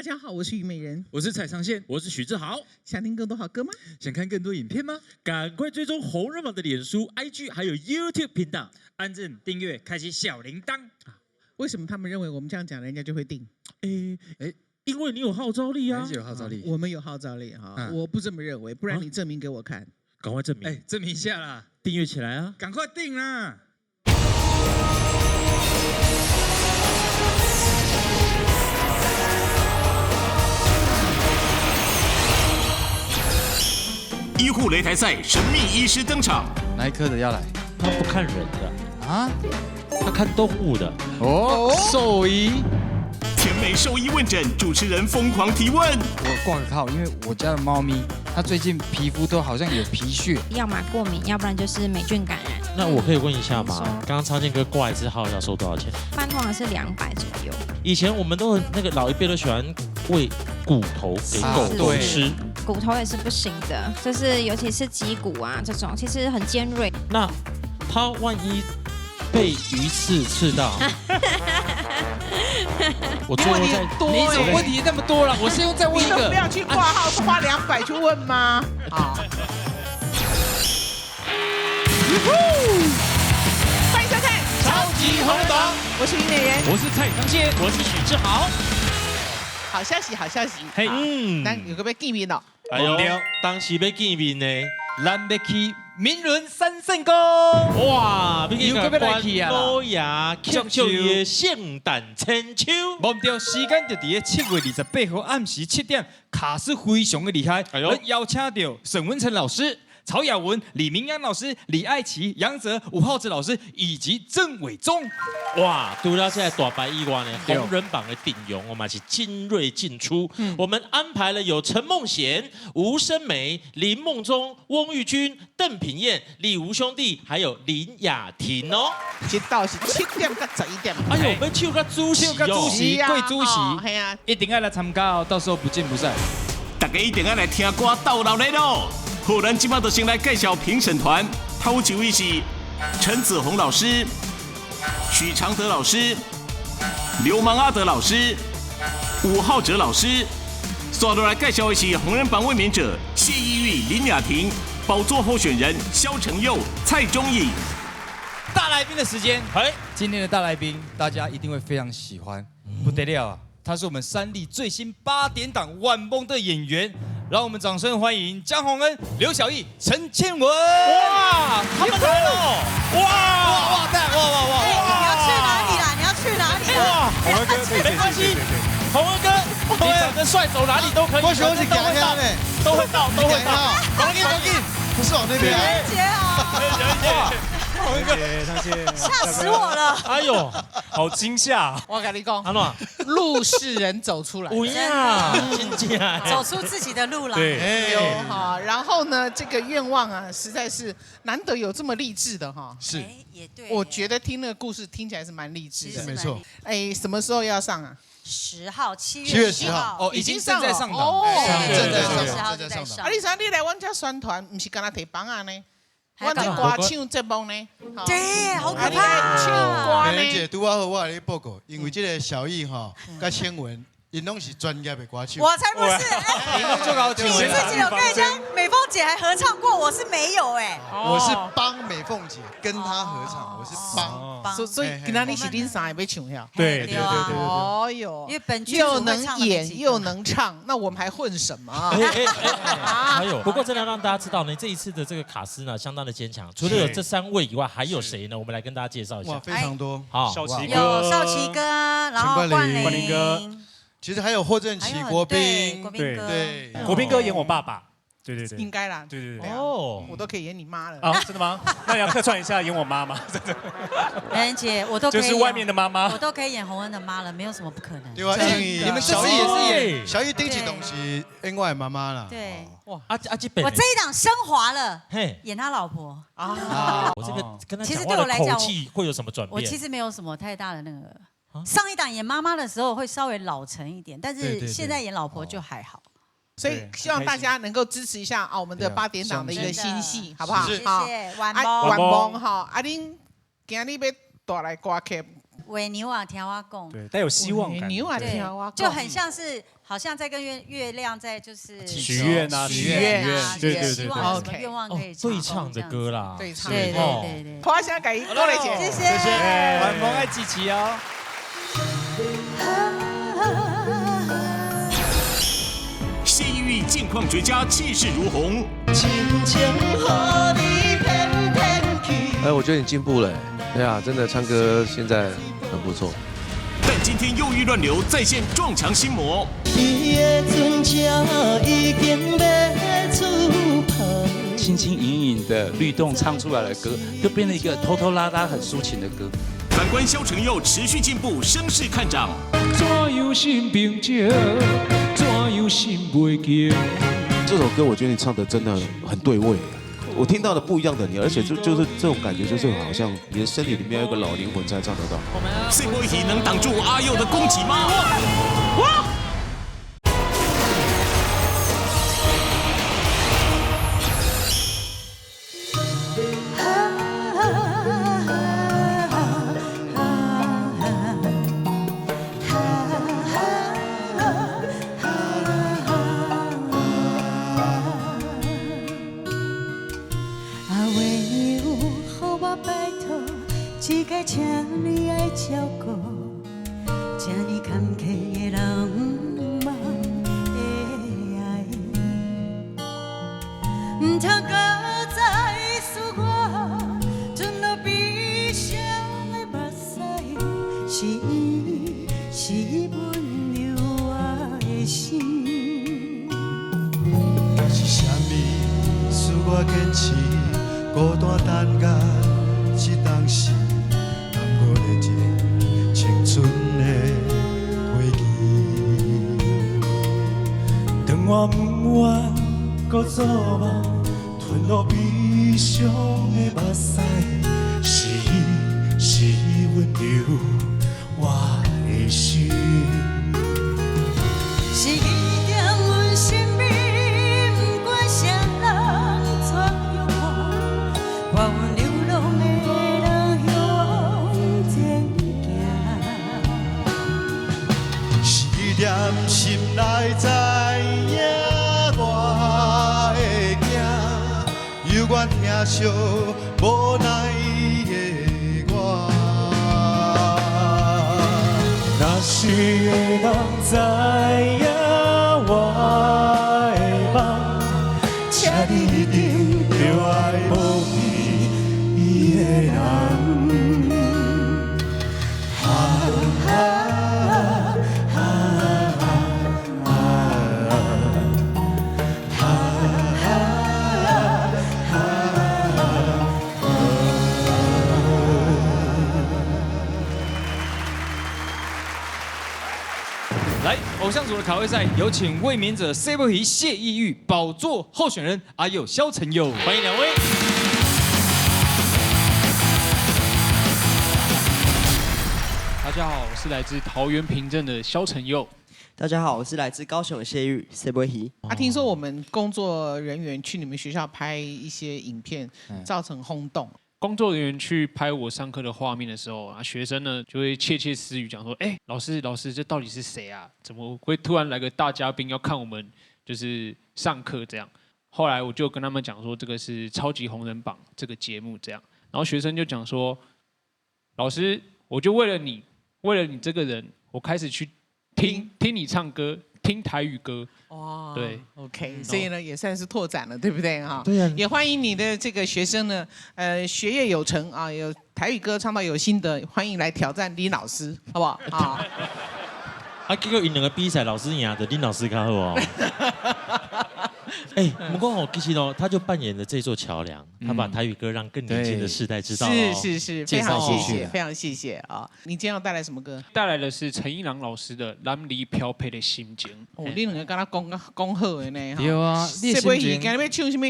大家好，我是虞美人，我是蔡尚宪，我是许志豪。想听更多好歌吗？想看更多影片吗？赶快追踪红人榜的脸书、IG 还有 YouTube 频道，按赞、订阅、开启小铃铛。为什么他们认为我们这样讲，人家就会定？因为你有号召力啊，有号召力。我们有号召力哈，我不这么认为，不然你证明给我看。赶快证明！证明一下啦，订阅起来啊！赶快订啦！医护擂台赛神秘医师登场，哪一科的要来？他不看人的啊，他看动物的。哦，兽医。甜美兽医问诊，主持人疯狂提问。我挂个号，因为我家的猫咪，它最近皮肤都好像有皮屑，要么过敏，要不然就是霉菌感染。那我可以问一下吗？刚刚昌健哥挂一次号要收多少钱？饭通常是200左右。以前我们都那个老一辈都喜欢喂骨头给狗吃，骨头也是不行的，就是尤其是脊骨啊这种，其实很尖锐。那他万一被鱼刺到，我最后再你怎么问题那么多了？我是用再问一个，不要去挂号，花200去问吗？好，欢迎收看《超级红人榜》，我是虞美人。我是蔡尚宪，我是许志豪。好消息，好消息！嘿，那有个被见面了。哎呦，当时要见面呢，咱要去名伦三圣宫。哇，又要来去啊！老爷庆祝伊的圣诞千秋。忘掉时间就伫7月28号暗时7点，卡斯非常的厉害，邀请到沈文成老师、曹雅文、李明阳老师、李爱琪、杨哲、吴浩哲老师以及郑伟忠。哇，除了现在大牌以外呢，红人榜的顶用我们是精锐进出。我们安排了有陈梦贤、吴声梅、林梦中、翁玉君、邓品燕、李吴兄弟，还有林雅婷哦。一到是7点到11点。哎呦，要唱个主席哦，贵主席，一定要来参加哦，到时候不见不散。大家一定要来听歌斗闹热闹。好，咱今麦就先来介绍评审团，头一位是陈子红老师、许常德老师、流氓阿德老师、吴浩哲老师。接下来介绍的是红人榜卫冕者谢依玉、林雅婷，宝座候选人萧承佑、蔡宗颖。大来宾的时间，今天的大来宾大家一定会非常喜欢，不得了啊！他是我们3立最新8点档晚梦的演员，让我们掌声欢迎江宏恩、刘晓毅、陈倩文。哇，他们来了！哇！你要去哪里啦？你要去哪里啦？宏恩哥，没关系，宏恩哥，你长得帅，走哪里都可以，我喜欢你都会到，都会到。黄金，不是往那边。袁杰好，吓死我了！哎呦，好惊吓！我跟你讲，安诺，路是人走出来。不呀，走出自己的路来。对，有哈，然后呢，这个愿望啊，实在是难得有这么励志的哈。是，也对。我觉得听那个故事听起来是蛮励志的，没错。什么时候要上啊？10号，7 月月10号。哦，已经正在上档。哦，正在上档，正在上档。啊，你啥？你来我家宣传，不是跟他提榜啊呢？我这歌唱节目呢？对，好可怕。唱歌呢？姐拄好我来报告，因为这个小易哈，跟千文，因拢是专业的歌手。我才不是！你自己有跟人家美凤姐还合唱过，我是没有哎。我是帮美凤姐跟她合唱，我是帮。所以今天你是恁三个要唱呀？对。哦哟，因为本剧又能演又能唱，那我们还混什么？还有，不过真的让大家知道呢，这一次的这个卡司呢，相当的坚强。除了有这3位以外，还有谁呢？我们来跟大家介绍一下。哇，非常多。好，少奇哥，有少奇哥，然后冠霖哥，其实还有霍正奇、国斌，对，国斌哥演我爸爸。对，应该啦。对。哦，我都可以演你妈了。啊，真的吗？那你要客串一下演我妈妈。人姐，我都可以。就是外面的妈妈。我都可以演洪恩的妈了，没有什么不可能。对啊，你们小易也是演小易顶起东西，另外妈妈啦。对。哇，这本我这一档升华了，嘿，演他老婆啊。我这个跟他其实对我来讲，口气会有什么转变？我其实没有什么太大的那个。上一档演妈妈的时候会稍微老成一点，但是现在演老婆就还好。所以希望大家能够支持一下我们的8点档的一个新戏，好不好？谢谢晚梦哈，恁今日要带来歌曲，尾牛啊，听我讲，对，带有希望感。牛啊，对听我就很像是好像在跟月亮在就是许愿啊，许愿啊，对对对希望有什么愿望可以对唱的歌啦，对唱，对对对。花香改郭蕾姐，谢谢，晚风爱记起哦。谢依玉近况绝佳，气势如虹。我觉得你进步了，对啊，真的唱歌现在很不错。但今天忧郁乱流再现撞墙心魔。轻轻盈盈的律动唱出来的歌，就变成一个拖拖拉拉很抒情的歌。反观萧承佑持续进步，声势看涨。怎样心平静，怎样心袂惊。这首歌我觉得你唱的真的很对味，我听到了不一样的你，而且就是这种感觉，就是好像你的身体里面有一个老灵魂才唱得到。这波一题能挡住阿佑的攻击吗？只该请你爱照顾，这呢坎坷的人嘛会爱，唔通搁再思我，转落悲伤的目屎，是伊，是伊温柔我的心。是啥物使我坚持孤单等甲这当时？青春的回忆，当我不愿搁做梦，吞落悲伤的目屎，是伊，是伊温柔我的心，是伊在阮身边，不管谁人怎样看，我阮流浪的。念心内知影我会惊，犹原听惜无奈的我。若是的人知影我的梦，请你一定着爱保庇伊的人。来，偶像组的卡位赛，有请卫冕者 C 波仪谢意玉宝座候选人阿佑萧承佑，欢迎两位。大家好，我是来自桃园平镇的萧承佑。大家好，我是来自高雄的谢玉 C 波仪。听说我们工作人员去你们学校拍一些影片，造成轰动。工作人员去拍我上课的画面的时候啊，学生呢就会窃窃私语讲说：“哎，老师，这到底是谁啊？怎么会突然来个大嘉宾要看我们就是上课这样？”后来我就跟他们讲说，这个是超级红人榜这个节目这样。然后学生就讲说：“老师，我就为了你这个人，我开始去听你唱歌。”听台语歌，哇，对 ，OK， 所以呢也算是拓展了，对不对哈？对呀，也欢迎你的这个学生呢，学业有成啊，有台语歌唱到有心得，欢迎来挑战林老师，好不好？啊，结果因两个比赛，老师赢的，林老师较好哦。不过哦，其实哦，他就扮演了这座桥梁，他把台语歌让更年轻的世代知道。是，非常谢谢，非常谢谢啊！你今天要带来什么歌？带来的是陈一郎老师的《蓝离飘配的心情》。哦，你两个跟他讲好的呢？对啊，这尾戏今日要唱什么？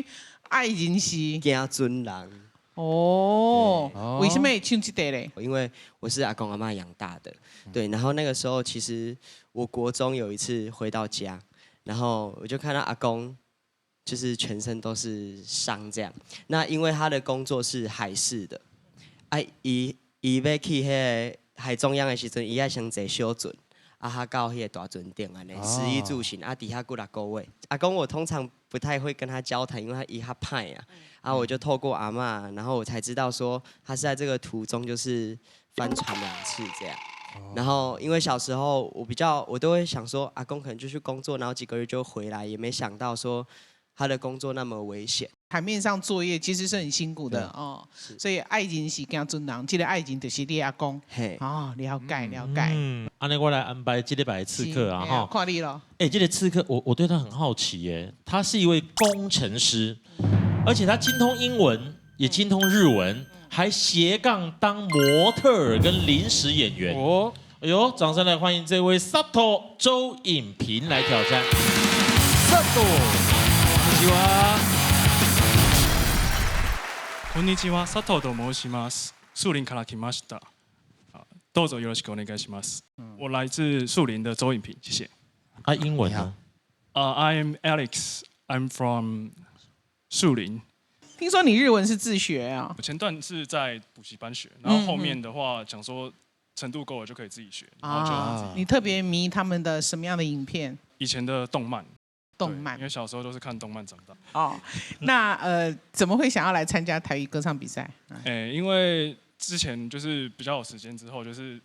爱人是惊尊人。哦，为什么会唱这个嘞？因为我是阿公阿嬤养大的，对。然后那个时候，其实我国中有一次回到家，然后我就看到阿公。就是全身都是伤这样，那因为他的工作是海事的，伊要去迄个海中央的时阵，伊爱先坐小船，他到迄个大船顶安尼，食衣住行底下过6个月。阿公我通常不太会跟他交谈，因为他派我就透过阿嬷，然后我才知道说他是在这个途中就是翻船2次这样。然后因为小时候我都会想说阿公可能就去工作，然后几个月就回来，也没想到说他的工作那么危险。海面上作业其实是很辛苦的哦，所以爱情是惊尊人，这个爱情就是你阿公。哦，了解。安尼我来安排这礼拜的刺客啊哈。看你了。这个刺客我对他很好奇耶，他是一位工程师，而且他精通英文，也精通日文。还斜杠当模特儿跟临时演员哦，哎呦，掌声来欢迎这位 Sato 周颖平来挑战。Sato， こんにちは、佐藤と申します。树林から来ました。どうぞよろしくお願いします。我来自树林的周颖平，谢谢。英文呢？I'm Alex. I'm from 树林。听说你日文是自学啊？我前段是在补习班学，然后后面的话讲说程度够了就可以自己学。你特别迷他们的什么样的影片？以前的动漫，因为小时候都是看动漫长大。哦，那怎么会想要来参加台语歌唱比赛？因为之前就是比较有时间之后，就是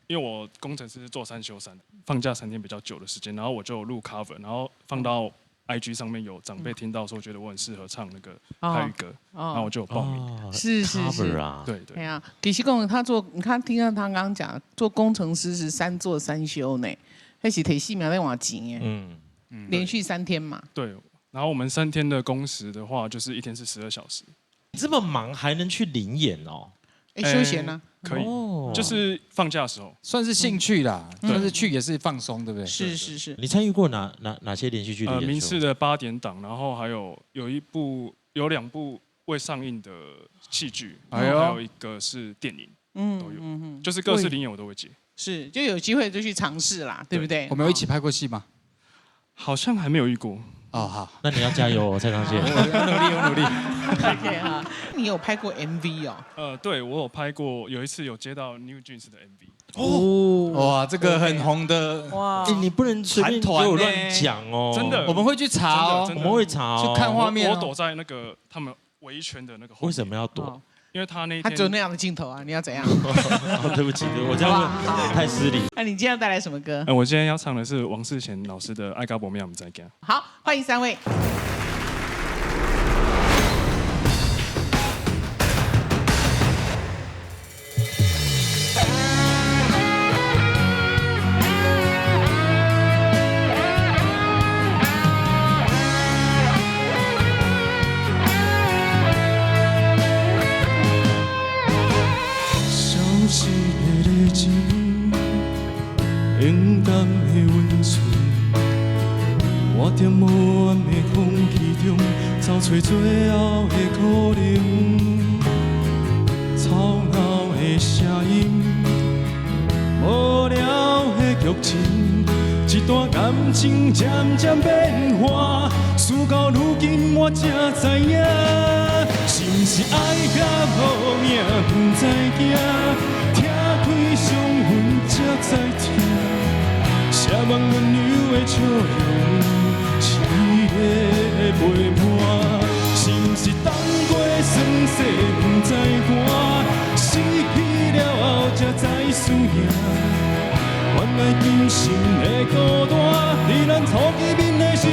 因为我工程师是做3休3，放假3天比较久的时间，然后我就录 cover， 然后放到。IG 上面有长辈听到说觉得我很适合唱那个台语歌，然后我就有报名。是啊，对。哎呀，其实讲他做，你看听到他刚刚讲，做工程师是3做3休呢，那是提4秒在往钱耶。连续3天嘛。对，然后我们3天的工时的话，就是1天是12小时。这么忙还能去临演哦？休闲呢？可以，就是放假的时候，算是兴趣啦，但是去也是放松，对不对？是。你参与过哪些连续剧的演出？民视的8点档，然后还有2部未上映的戏剧，还有一个是电影，都有，就是各式临演我都会接。是，就有机会就去尝试啦，对不对？我们有一起拍过戏吗？好像还没有遇过。哦，好，那你要加油哦，蔡康健。我努力。OK 哈，你有拍过 MV 哦？对，我有拍过，有一次有接到 New Jeans 的 MV。哇，这个很红的哇！你不能随便给我乱讲哦。真的，我们会去查哦，我们会查哦，去看画面。我躲在那个他们围圈的那个后面。为什么要躲？因为他那他只有那样的镜头啊，你要怎样？对不起，我这样问太失礼。那你今天带来什么歌？我今天要唱的是王世贤老师的《爱甲无命唔知惊》。好，欢迎3位。永淡的温存，我在无暗的空气中找找最后的可能。吵闹的声音，无聊的剧情，一段感情渐渐变化，事到如今我才知影，是不是爱甲无命不知惊。开伤痕才知痛，写梦轮流的笑容，凄厉的陪伴，是不是等过酸涩不知寒，失去了后才知思念，原来今生的孤单，离咱初见面的时，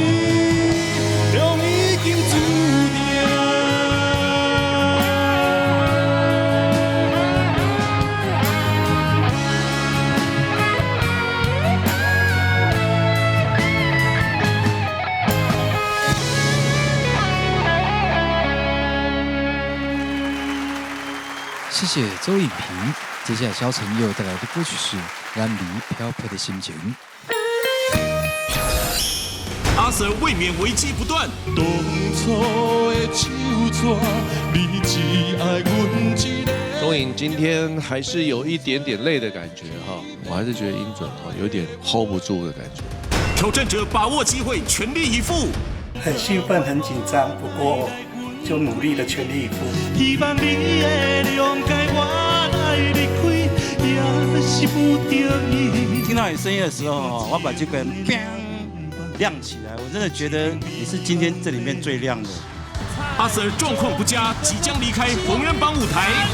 就已经注定。谢谢周颖平。接下来萧承佑带来的歌曲是《远离漂泊的心情》。阿 Sir 未免危机不断。当初的手纸，你只爱阮一个。钟颖今天还是有一点点累的感觉哈，我还是觉得音准哈有点 hold 不住的感觉。挑战者把握机会，全力以赴。很兴奋，很紧张，不过就努力的全力以赴。希望你会谅解我爱离开，也是不得已。听到你声音的时候，我把这个亮起来，我真的觉得你是今天这里面最亮的。阿 Sir 状况不佳，即将离开红人榜舞台。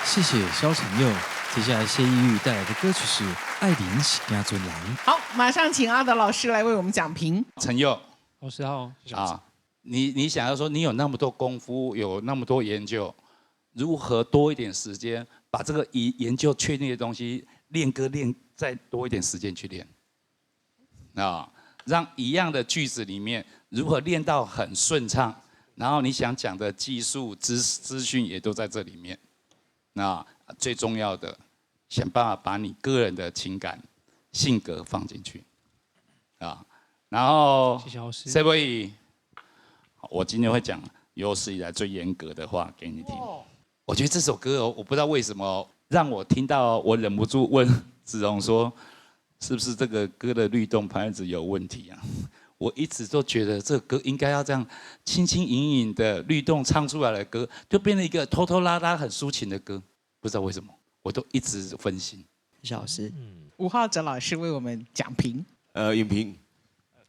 谢谢萧承佑。接下来谢依玉带来的歌曲是《爱玲是家尊郎》。好，马上请阿德老师来为我们讲评。承佑，老师好。啊，你想要说你有那么多功夫，有那么多研究，如何多一点时间把这个研究确定的东西练歌练再多一点时间去练啊，让一样的句子里面如何练到很顺畅，然后你想讲的技术资讯也都在这里面。那最重要的，想办法把你个人的情感、性格放进去啊。然后，谢谢老师。所以，我今天会讲有史以来最严格的话给你听。我觉得这首歌哦，我不知道为什么让我听到，我忍不住问子荣说，是不是这个歌的律动拍子有问题啊？我一直都觉得这个歌应该要这样轻轻盈盈的律动唱出来的歌，就变成一个拖拖拉拉很抒情的歌，不知道为什么，我都一直分心。谢老师，吴浩哲老师为我们讲评。影评，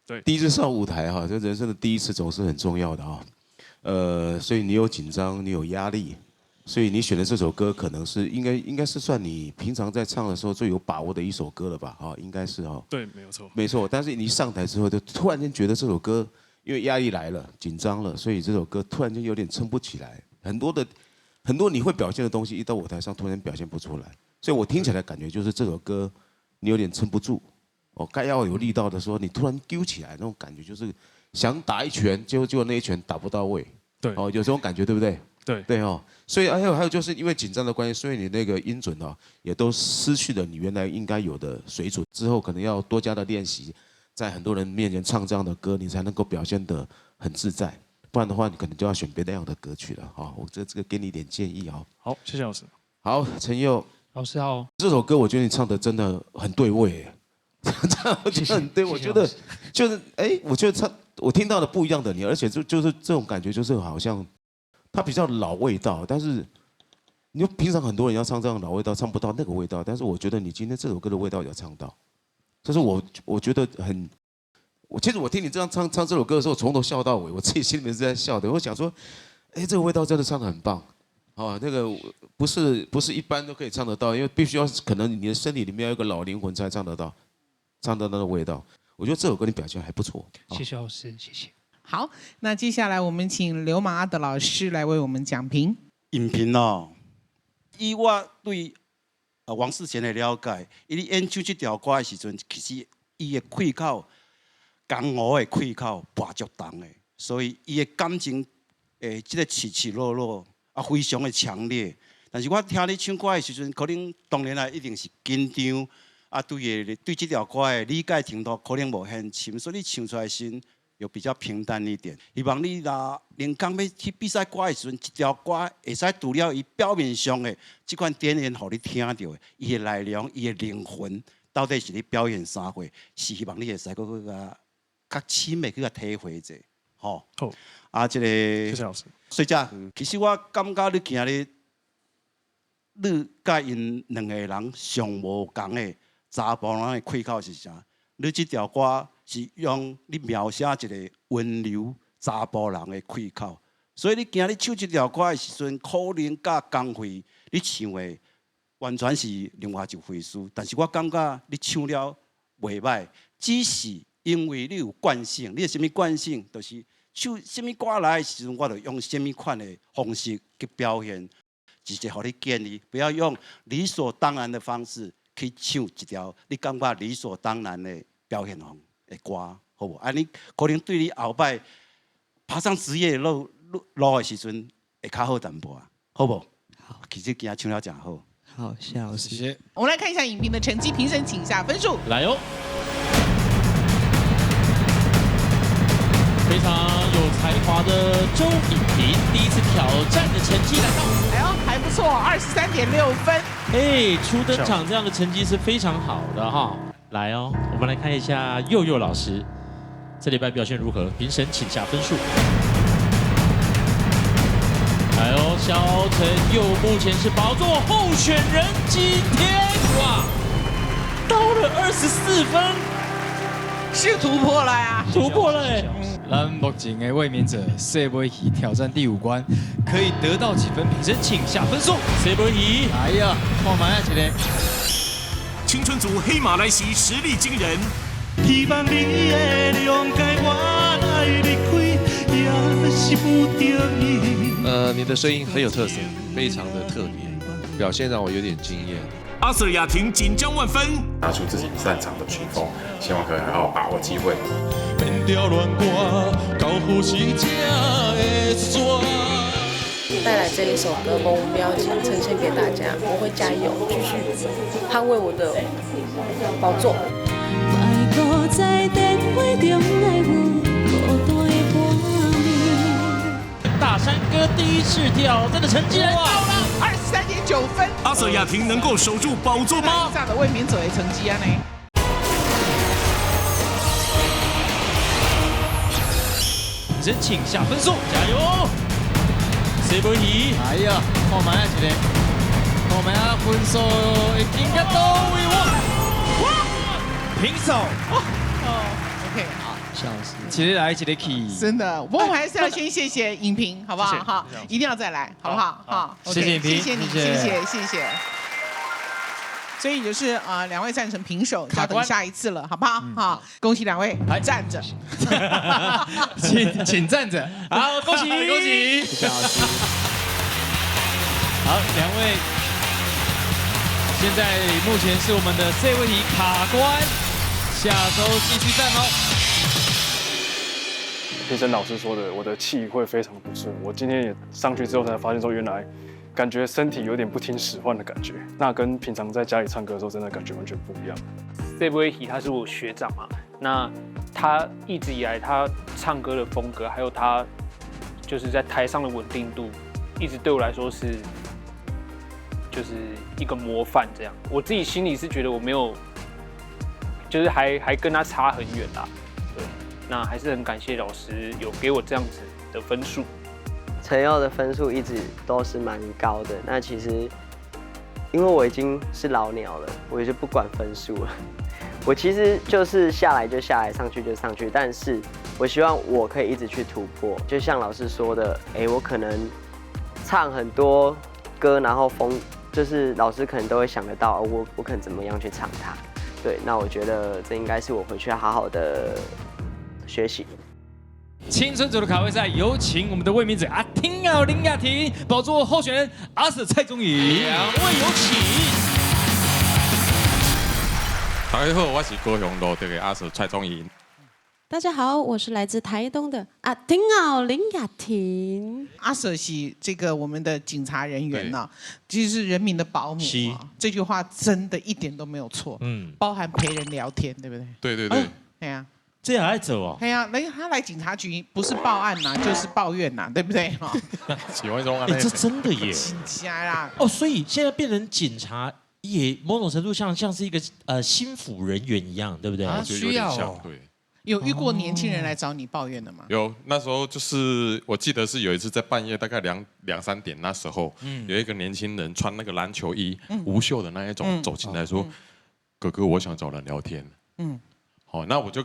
对，第一次上舞台哈，这人生的第一次总是很重要的啊。所以你有紧张，你有压力，所以你选的这首歌可能是应该是算你平常在唱的时候最有把握的一首歌了吧？哈，应该是哈。对，没有错。没错，但是你一上台之后，就突然间觉得这首歌因为压力来了，紧张了，所以这首歌突然间有点撑不起来。很多你会表现的东西，一到舞台上突然表现不出来，所以我听起来感觉就是这首歌你有点撑不住。哦，该要有力道的时候，你突然丢起来，那种感觉就是想打一拳，结果那一拳打不到位。对，哦，有这种感觉，对不对？对对哦，所以还有就是因为紧张的关系，所以你那个音准哦也都失去了你原来应该有的水准。之后可能要多加的练习，在很多人面前唱这样的歌，你才能够表现得很自在。不然的话，你可能就要选别的样的歌曲了。哈，我这个给你一点建议哈。好，谢谢老师。好，陈佑老师好。这首歌我觉得你唱的真的很对味，我觉得很对。我觉得就是我觉得我听到的不一样的你，而且就是这种感觉，就是好像它比较老味道，但是你平常很多人要唱这样老味道，唱不到那个味道，但是我觉得你今天这首歌的味道有唱到，这是我觉得很。其实我听你这样唱这首歌的时候，从头笑到尾，我自己心里面是在笑的。我想说，这个味道真的唱得很棒，哦，那个不是一般都可以唱得到，因为必须要可能你的身体里面有一个老灵魂才唱得到，唱到那个味道。我觉得这首歌你表现还不错。谢谢老师，谢谢。好，那接下来我们请刘马阿德老师来为我们讲评。影评哦，以我对王世贤的了解，伊咧演唱这条歌的时阵，其实伊的开口，江湖的开口跋足重的，所以伊的感情这个起起落落啊，非常的强烈。但是我听你唱歌的时阵，可能当然啦，一定是紧张啊，对这条歌的理解程度可能无很深，所以你唱出来时又比较平淡一点。希望你若连讲要去比赛歌的时阵，一条歌会使除了伊表面上的这款点演，互你听到的，伊的内容、伊的灵魂，到底是你表演啥货？是希望你会使搁较深的去体会者，吼。好。啊，这个谢谢老师。所以其实我感觉你今日你甲因两个人上无共的查甫人的开口是啥？你这条歌是用你描写一个温柔查甫人的开口，所以你今日唱这条歌的时阵，可能甲工会你唱的完全是另外一回事。但是我感觉你唱了袂歹，只是因为你有惯性，你有啥物惯性，就是唱啥物歌来的时阵，我就用啥物款的方式去表现。直接互你建议，不要用理所当然的方式去唱一条你感觉理所当然的表现方的歌，好无？安尼可能对你后摆爬上职业路的时阵会较好淡薄啊，好无？好，其实今日唱了真好。好，谢谢老师。谢谢。我们来看一下影评的成绩，评审请下分数。来哦。非常有才华的周影评，第一次挑战的成绩来到，哎呦，还不错，23.6分。哎，初登场这样的成绩是非常好的哈。来哦，我们来看一下佑佑老师这礼拜表现如何？评审请下分数。来哦，萧承佑目前是宝座候选人，今天哇，到了24分，是突破了呀，突破了哎。咱目前的卫冕者塞维奇挑战第5关，可以得到几分？评审请下分数。塞维奇，哎呀，看嘛呀，一个青春组黑马来袭，实力惊人。希望你会谅解我爱离开，也是不得已。你的声音很有特色，非常的特别，表现让我有点惊艳。阿 Sir 雅婷紧张万分，拿出自己擅长的曲风，希望可以好好把握机会。带来这一首歌《梦标记》呈现给大家，我会加油，继续捍卫我的宝座。大山哥第一次挑战的成绩来到了23.9分。阿 Sir 雅婷能够守住宝座吗？这样的卫冕者的成绩啊呢？评审请下分数，加油！塞维奇，哎呀，看嘛呀，一个，看嘛呀，分数已经到到位哇！平手。OK， 好。笑死！其实来一个 key， 真的，不过我还是要先谢谢影评，好不好？好，一定要再来，好不好？好，谢谢影评，谢谢你，谢谢。所以就是2位战成平手，要等下一次了，好不好？好，恭喜2位，站着，请站着。好，恭喜恭喜！好，2位，现在目前是我们的这位题卡关，下周继续战哦。评审老师说的，我的气会非常不顺。我今天也上去之后才发现说，原来感觉身体有点不听使唤的感觉。那跟平常在家里唱歌的时候，真的感觉完全不一样。Sebuehi 他是我学长嘛，那他一直以来他唱歌的风格，还有他就是在台上的稳定度，一直对我来说是就是一个模范这样。我自己心里是觉得我没有，就是还跟他差很远啦。对，那还是很感谢老师有给我这样子的分数。陈佑的分数一直都是蛮高的，那其实因为我已经是老鸟了，我也就不管分数了。我其实就是下来就下来，上去就上去，但是我希望我可以一直去突破。就像老师说的，我可能唱很多歌，然后就是老师可能都会想得到我可能怎么样去唱它。对，那我觉得这应该是我回去要好好的学习。青春组的卡位赛，有请我们的卫冕者阿婷林雅婷，宝座候选人阿 Sir 蔡宗颖，两位有请。大家好，我是高雄路的阿 Sir 蔡宗颖。大家好，我是来自台东的阿婷林雅婷。阿 Sir 是这个我们的警察人员呢，就是人民的保姆啊。这句话真的一点都没有错，包含陪人聊天，对不对？对对对，对呀。这样还走哦？对呀，他来警察局不是报案呐，就是抱怨呐，对不对？哈。喜欢说这真的耶。家啦。哦，所以现在变成警察，也某种程度像是一个心辅人员一样，对不对？需要哦。对。有遇过年轻人来找你抱怨的吗？有，那时候就是我记得是有一次在半夜大概两三点那时候，有一个年轻人穿那个篮球衣，无袖的那一种走进来说：“哥哥，我想找人聊天。”好，那我就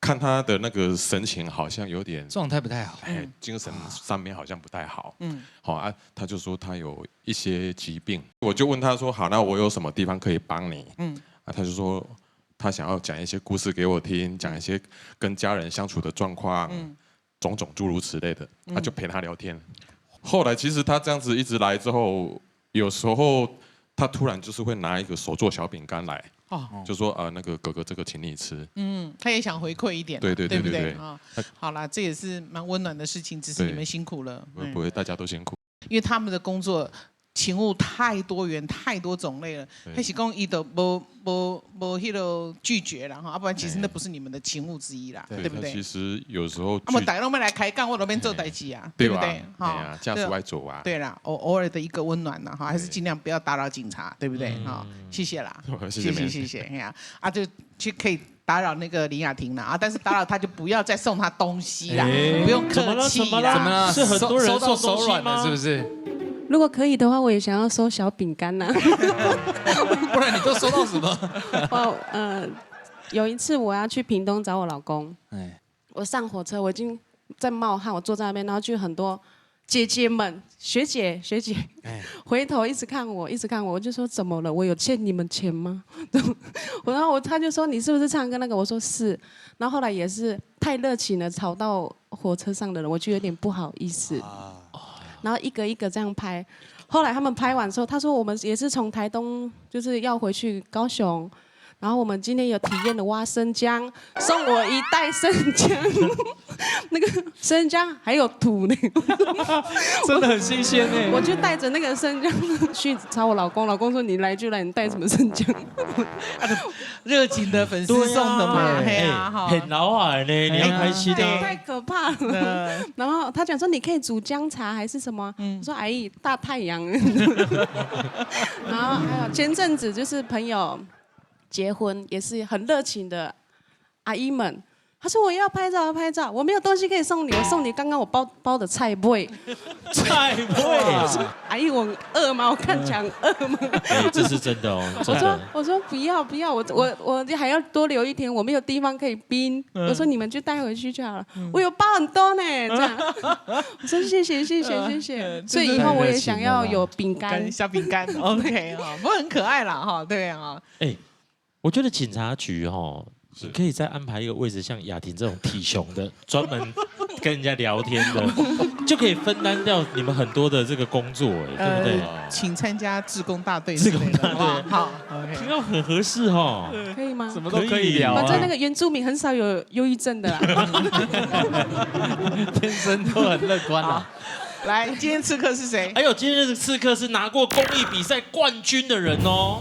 看他的那个神情好像有点状态不太好，精神上面好像不太好。好啊，他就说他有一些疾病，我就问他说：“好，那我有什么地方可以帮你？”他就说。他想要讲一些故事给我听，讲一些跟家人相处的状况，种种诸如此类的，他就陪他聊天。后来其实他这样子一直来之后，有时候他突然就是会拿一个手做小饼干来，就说那个哥哥这个请你吃。他也想回馈一点，对不对啊？好啦，这也是蛮温暖的事情，只是你们辛苦了。不会，大家都辛苦，因为他们的工作。勤务太多元、太多种类了，还是讲伊都无迄个拒绝了哈，要不然其实那不是你们的勤务之一啦，对不对？其实有时候，大家都没来开杠，我那边做代志啊，对不对？哈，这样子外走啊。对啦，偶尔的一个温暖呐，哈，还是尽量不要打扰警察，对不对？哈，谢谢啦，谢谢呀，就去可以打扰那个林雅婷啦啊，但是打扰他就不要再送他东西啦，不用客气啦。怎么了？是很多人送手软的，是不是？如果可以的话，我也想要收小饼干呐。不然你都收到什么？有一次我要去屏东找我老公，我上火车，我已经在冒汗，我坐在那边，然后就很多姐姐们、学姐，回头一直看我，我就说怎么了？我有欠你们钱吗？然后他就说你是不是唱歌那个？我说是。然后后来也是太热情了，吵到火车上的人，我就有点不好意思。然后一个一个这样拍，后来他们拍完之后，他说我们也是从台东就是要回去高雄，然后我们今天有体验了挖生姜，送我一袋生姜，那个生姜还有土呢，真的很新鲜呢。我就带着那个生姜去找我老公，老公说你来就来，你带什么生姜？热情的粉丝送的嘛，很老耳呢，你要开心的。太可怕了。然后他讲说你可以煮姜茶还是什么？我说阿姨大太阳。然后还有前阵子就是朋友结婚，也是很热情的阿姨们。他说我要拍照，我没有东西可以送你，我送你刚刚我包的菜脯。菜脯，阿姨我饿吗？我看起来饿吗？这是真的哦。我说不要，我还要多留一天，我没有地方可以冰。我说你们就带回去就好了。我有包很多呢，这样。我说谢谢。所以以后我也想要有饼干，小饼干。OK 哈，不过很可爱啦哈，对啊。我觉得警察局哈。你可以再安排一个位置，像雅婷这种体雄的，专门跟人家聊天的，就可以分担掉你们很多的这个工作，对不对？请参加志工大队。好，听到很合适哈。可以吗？什么都可以聊。反正那个原住民很少有忧郁症的啦，天生都很乐观啦。来，今天刺客是谁？今天的刺客是拿过公益比赛冠军的人哦。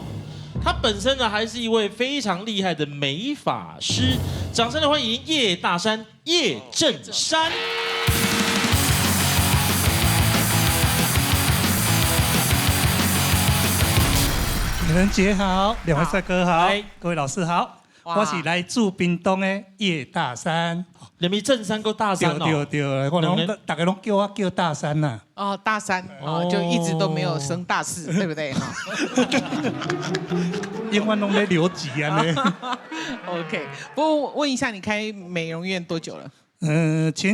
他本身呢还是一位非常厉害的美发师，掌声的欢迎叶大山、叶正山。女人节好，两位帅哥好，各位老师好，我是来自屏东的叶大山。你们正山跟大山哦，对，我大家拢叫我叫大山呐。哦，大山哦，就一直都没有升大四，对不对？永远都在留级啊呢。OK， 不过问一下，你开美容院多久了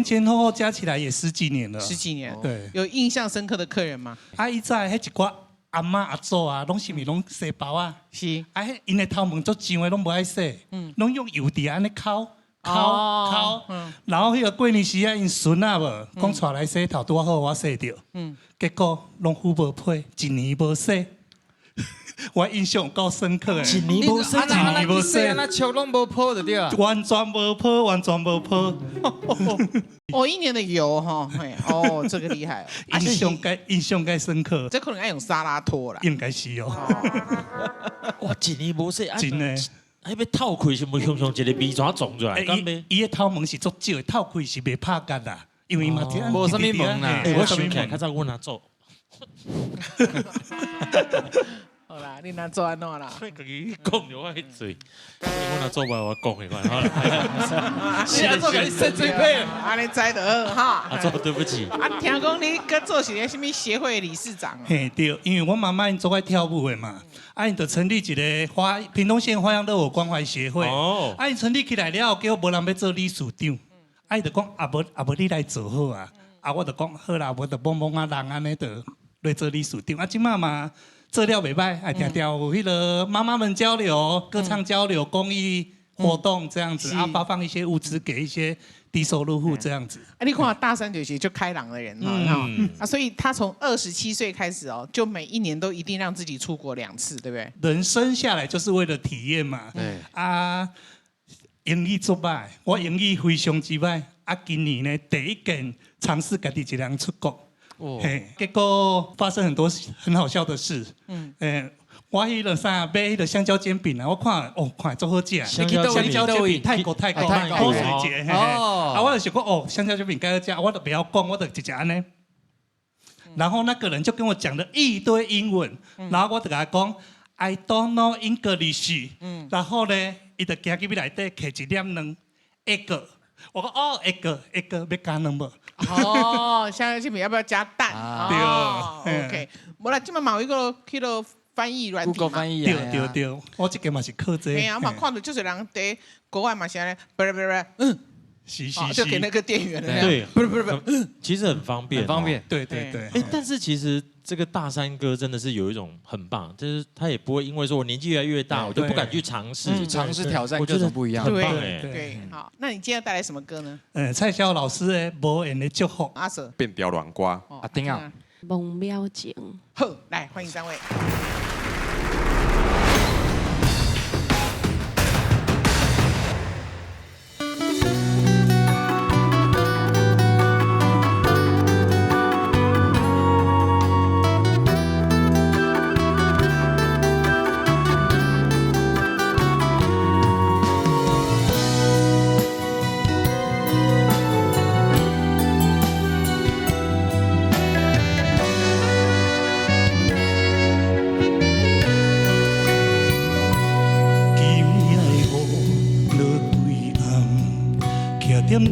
前后后加起来也10几年了。10几年，对。有印象深刻的客人吗？伊早迄一寡阿嬷阿祖啊，拢是咪拢洗包啊？是。因的头毛足上的拢无爱洗，拢用油碟安尼烤，然后迄个过年时啊，因孙啊无讲带来洗头，拄好我洗着，结果拢敷无批，1年无洗。我印象够深刻诶，一年无洗，那笑拢无破就对啊，完全无破，完全无破。1年的油哈，这个厉害哦，印象该深刻。这可能要用沙拉拖啦，应该是哦。哇，1年无洗，真诶。要透开是无向一个微怎撞出来？伊的头毛是足少的，透开是袂拍干啦，因为嘛无啥物毛啦。我想起来，较早阮阿祖。好啦，你哪做安怎啦？家己讲着我迄嘴，我哪做不我讲的款。你阿做给你伸嘴皮，安尼知得哈。阿做对不起。听讲你搁做是咧什么协会理事长？嘿对，因为我妈妈因做爱跳舞的嘛，因就成立一个屏东县花样乐舞关怀协会。哦。因成立起来了，叫无人要做理事长，因就讲无你来做好啊。我就讲好啦，我就帮忙啊人安尼就来做理事长。即马嘛。做了袂歹，还常常有迄个妈妈们交流、歌唱交流、公益活动这样子，发放一些物资给一些低收入户这样子。你看大3就是就开朗的人所以他从27岁开始哦，就每1年都一定让自己出国2次，对不对？人生下来就是为了体验嘛。英语足歹，我英语非常之歹。今年呢，第一件尝试家己一人出国。结果发生很多很好笑的事。我迄个买迄个香蕉煎饼啊，我看做好食。香蕉煎饼，泰国水节。我就想讲香蕉煎饼该要食，我就不要讲，我就直接安尼。然后那个人就跟我讲了一堆英文，然后我就跟他讲 I don't know English。然后呢，伊就行去内底摕1粒2 egg。我讲egg要加2无？香蕉煎饼要不要加蛋？对，OK。无啦，即马有一个去到翻译软体嘛。翻译对，我这个嘛是靠这。我嘛看到就是人在国外嘛，现在不，就给那个店员了。对，不，其实很方便，很方便。对。但是其实这个大山哥真的是有一种很棒，就是他也不会因为说我年纪越来越大，我就不敢去尝试挑战各种不一样。对，好，那你今天要带来什么歌呢？蔡萧老师的《无言的祝福》。阿 Sir。变调软瓜。阿丁啊。梦渺情。好，来欢迎3位。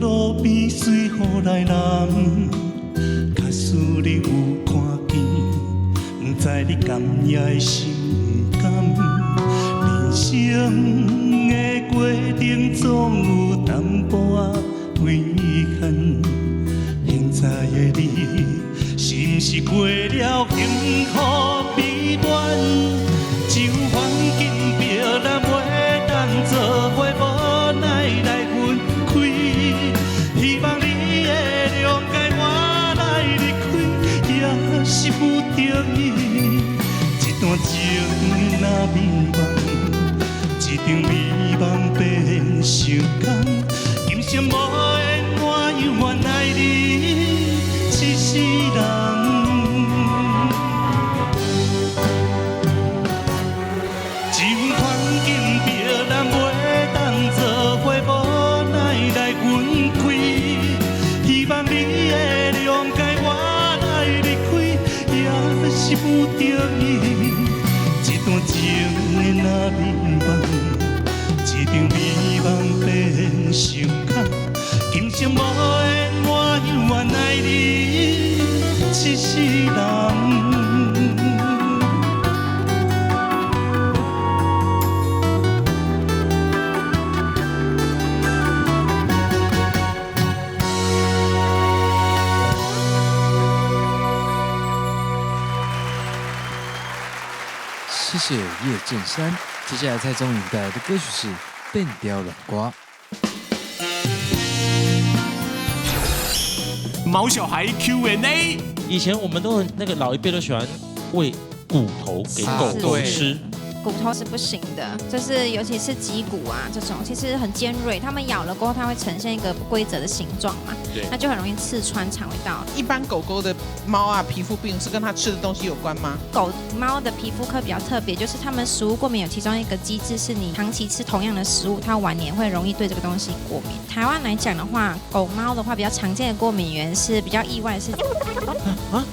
路边随雨来淋，假使你有看见，不知你甘也会心甘。人生的过程总有淡薄仔遗憾，现在的你是不是过了幸福美满？就环境别人袂当做伙，无奈来分开。希望你会谅解我来离开，也是不得已。一段情若迷茫，一场美梦变成空。今生无缘，我犹原爱你一世人。这份环境别人袂当做伙，无奈来分开。希望你会谅解我来离开，也是不得已。一段情若迷茫，一场美梦变成空。今生无缘，我犹原爱你一世人。谢谢叶振山。接下来蔡宗颖带来的歌曲是《变调软瓜》。毛小孩 Q&A， 以前我们都那个老一辈都喜欢喂骨头给狗吃。骨头是不行的，就是尤其是脊骨啊这种，其实很尖锐，它们咬了过后，它会呈现一个不规则的形状嘛，那就很容易刺穿肠胃道。一般狗狗的猫啊，皮肤病是跟它吃的东西有关吗？狗猫的皮肤科比较特别，就是它们食物过敏有其中一个机制是你长期吃同样的食物，它晚年会容易对这个东西过敏。台湾来讲的话，狗猫的话比较常见的过敏源是比较意外是啊。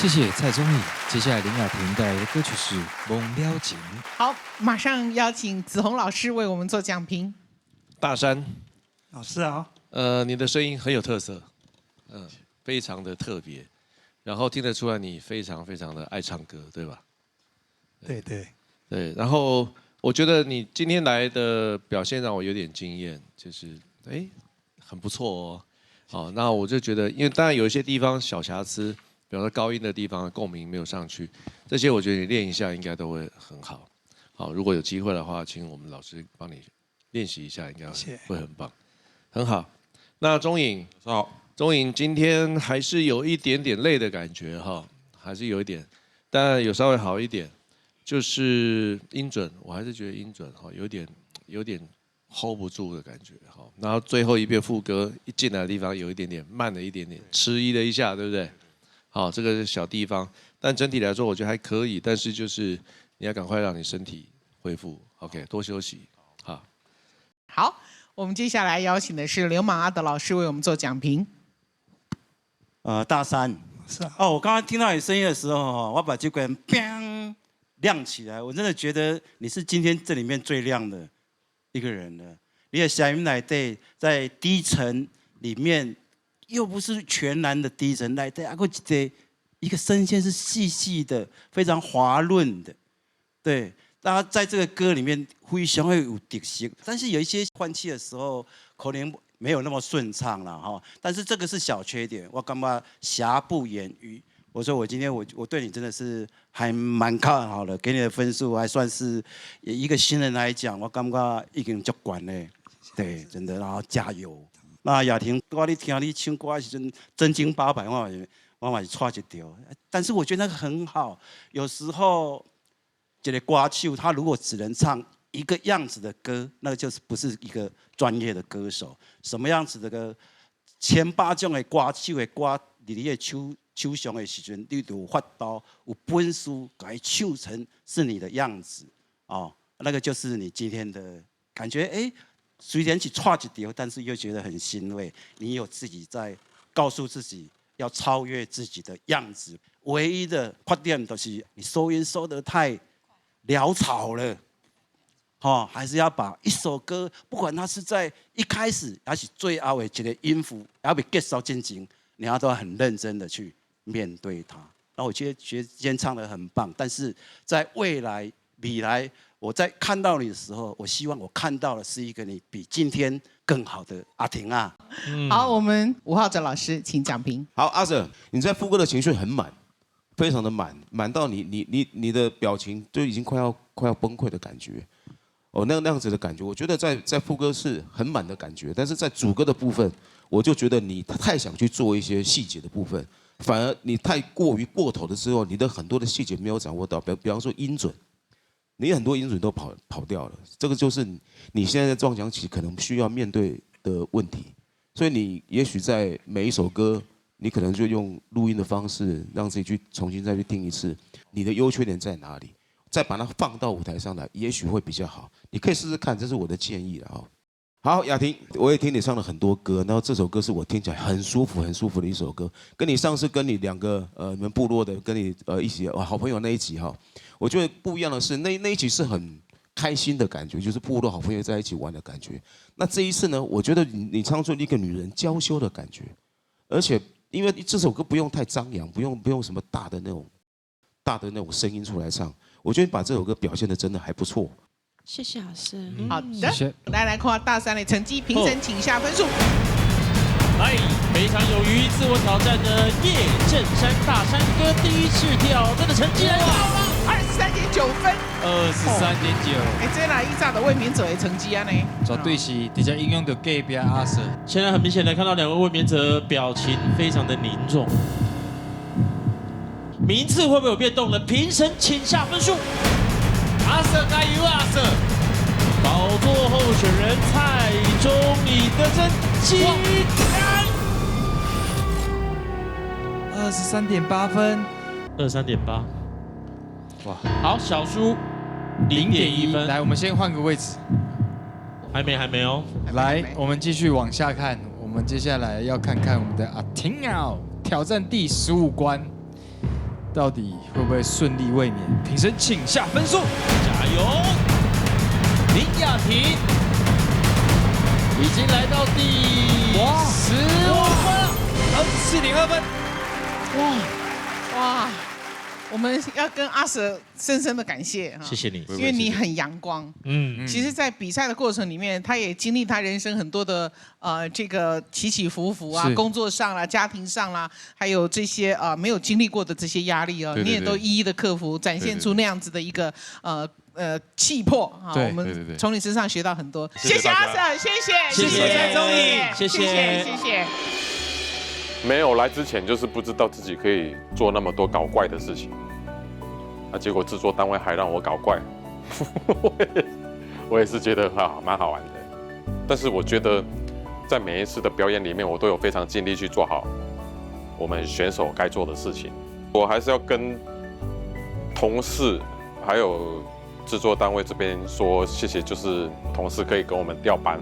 谢谢蔡宗颖。接下来林雅婷带来的歌曲是《梦了情》。好，马上邀请子鸿老师为我们做讲评。大山老师好。你的声音很有特色，非常的特别，然后听得出来你非常非常的爱唱歌，对吧？对对对，然后我觉得你今天来的表现让我有点惊艳，就是很不错哦。好，那我就觉得，因为当然有一些地方小瑕疵。比方说高音的地方共鸣没有上去，这些我觉得你练一下应该都会很好。好，如果有机会的话，请我们老师帮你练习一下，应该会很棒，很好。那钟颖，钟颖今天还是有一点点累的感觉哈，还是有一点，但有稍微好一点，就是音准，我还是觉得音准哈有点 hold 不住的感觉哈。然后最后一遍副歌一进来的地方有一点点慢了一点点，迟疑了一下，对不对？好，这个是小地方，但整体来说我觉得还可以。但是就是你要赶快让你身体恢复 ，OK， 多休息。好，好，我们接下来邀请的是流氓阿德老师为我们做讲评。大三是啊。哦，我刚刚听到你声音的时候，我把这个人砰亮起来，我真的觉得你是今天这里面最亮的一个人了。你的声音来对，在低沉里面，又不是全然的低沉来对，还有一个声线是细细的，非常滑润的，对。大家在这个歌里面非常会有特色，但是有一些换气的时候可能没有那么顺畅了哈。但是这个是小缺点，我感觉瑕不掩瑜。我说我今天我对你真的是还蛮看好的，给你的分数还算是一个新人来讲，我感觉已经足管嘞。对，真的，然后加油。那雅婷，我你听你唱歌的时阵真经八百，我嘛是错一条，但是我觉得那个很好，有时候。这个歌手，他如果只能唱一个样子的歌，那就是不是一个专业的歌手。什么样子的歌，千百种的歌手的歌，在你的手上的时阵，你就有法度、有本事，把它唱成是你的样子哦。那个就是你今天的感觉。哎，虽然是差一条，但是又觉得很欣慰。你有自己在告诉自己要超越自己的样子。唯一的缺点就是你收音收得太潦草了，还是要把一首歌，不管它是在一开始还是最后的一个音符，要被结束进行，你要都很认真的去面对它。然后我觉得今天唱得很棒，但是在未来我在看到你的时候，我希望我看到的是一个你比今天更好的阿婷啊。好，我们吴浩哲老师请讲评。好，阿 Sir， 你在副歌的情绪很满。非常的满到你的表情就已经快要崩溃的感觉，那样子的感觉，我觉得在副歌是很满的感觉，但是在主歌的部分，我就觉得你太想去做一些细节的部分，反而你太过于过头的时候，你的很多的细节没有掌握到，比方说音准，你很多音准都跑掉了，这个就是你现在在撞墙期可能需要面对的问题，所以你也许在每一首歌。你可能就用录音的方式，让自己重新再去听一次，你的优缺点在哪里，再把它放到舞台上来，也许会比较好。你可以试试看，这是我的建议了哈。好，雅婷，我也听你唱了很多歌，然后这首歌是我听起来很舒服的一首歌，跟你上次跟你两个你们部落的跟你一起好朋友那一集哈，我觉得不一样的是那一集是很开心的感觉，就是部落好朋友在一起玩的感觉。那这一次呢，我觉得你唱出一个女人娇羞的感觉，而且。因为这首歌不用太张扬，不用什么大的那种声音出来唱，我觉得把这首歌表现的真的还不错。谢谢老师。好的，来看大三的成绩，评审请下分数。来，非常勇于自我挑战的叶振山大山哥第一次挑战的成绩来到了23.9分。23.9。这哪一炸的卫冕者的成绩啊呢？绝对是直接应用到隔壁阿 Sir。现在很明显的看到两位卫冕者表情非常的凝重，名次会不会有变动呢？评审请下分数。阿 Sir 加油，阿 Sir！宝座候选人蔡中以的成绩23.8分，23.8。哇，好，小叔0.1分。来，我们先换个位置。还没哦。来，我们继续往下看。我们接下来要看看我们的阿婷啊，挑战第15关，到底会不会顺利卫冕？评审请下分数，加油！林雅婷已经来到第15分，24.2分。哇！我们要跟阿 Sir 深深的感谢哈，谢谢你，因为你很阳光。其实，在比赛的过程里面，他也经历他人生很多的这个起起伏伏啊，工作上啦、家庭上啦，还有这些没有经历过的这些压力哦，你也都一一的克服，展现出那样子的一个气魄啊。我们从你身上学到很多，谢谢阿 Sir， 谢谢蔡宗义，谢谢。没有来之前，就是不知道自己可以做那么多搞怪的事情，结果制作单位还让我搞怪，我也是觉得蛮好玩的。但是我觉得，在每一次的表演里面，我都有非常尽力去做好我们选手该做的事情。我还是要跟同事还有制作单位这边说谢谢，就是同事可以跟我们调班，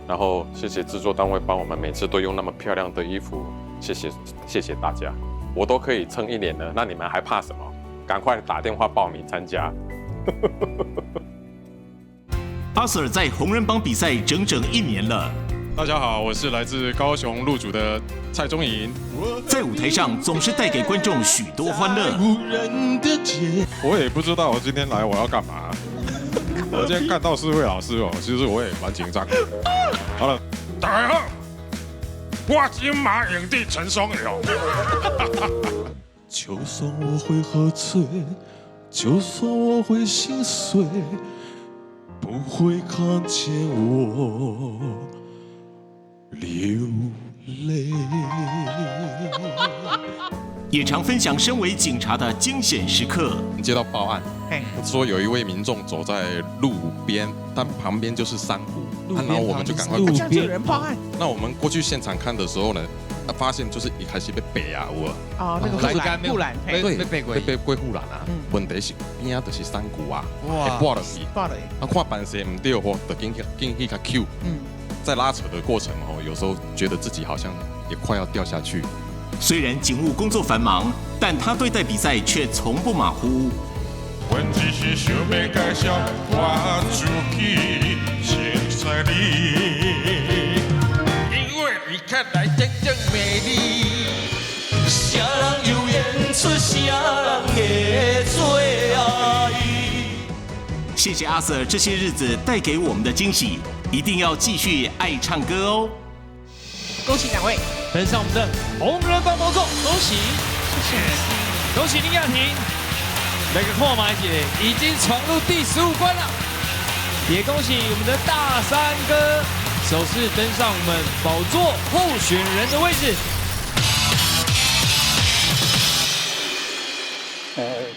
然后谢谢制作单位帮我们每次都用那么漂亮的衣服，谢谢大家，我都可以撑1年了，那你们还怕什么？赶快打电话报名参加。阿 Sir 在红人帮比赛整整1年了。大家好，我是来自高雄入主的蔡宗颖，在舞台上总是带给观众许多欢乐。我也不知道我今天来我要干嘛。我今天看到4位老师哦，其实我也蛮紧张的。好了，大家好，我金马影帝陈松勇。就算我会喝醉，就算我会心碎，不会看见我流泪。也常分享身为警察的惊险时刻。接到报案，说有一位民众走在路边，但旁边就是山谷，然后我们就赶快过去。这样就有人报案。那我们过去现场看的时候呢，发现就是一开始被背啊，有啊。哦，那个护栏，对，被护栏啊。问题是边啊就是山谷啊，会挂落去。啊，看办事唔对吼，就紧去甲 Q。在拉扯的过程哦，有时候觉得自己好像也快要掉下去。虽然警务工作繁忙，但他对待比赛却从不马虎。阮只是想要介绍我自己，现在你，因为你看来真正美丽。啥人有演出，啥人会做爱。谢谢阿 Sir 这些日子带给我们的惊喜，一定要继续爱唱歌哦！恭喜2位登上我们的红人帮工作，恭喜！谢谢，恭喜林雅婷，那个跨马姐已经闯入第15关了，也恭喜我们的大三哥首次登上我们宝座候选人的位置。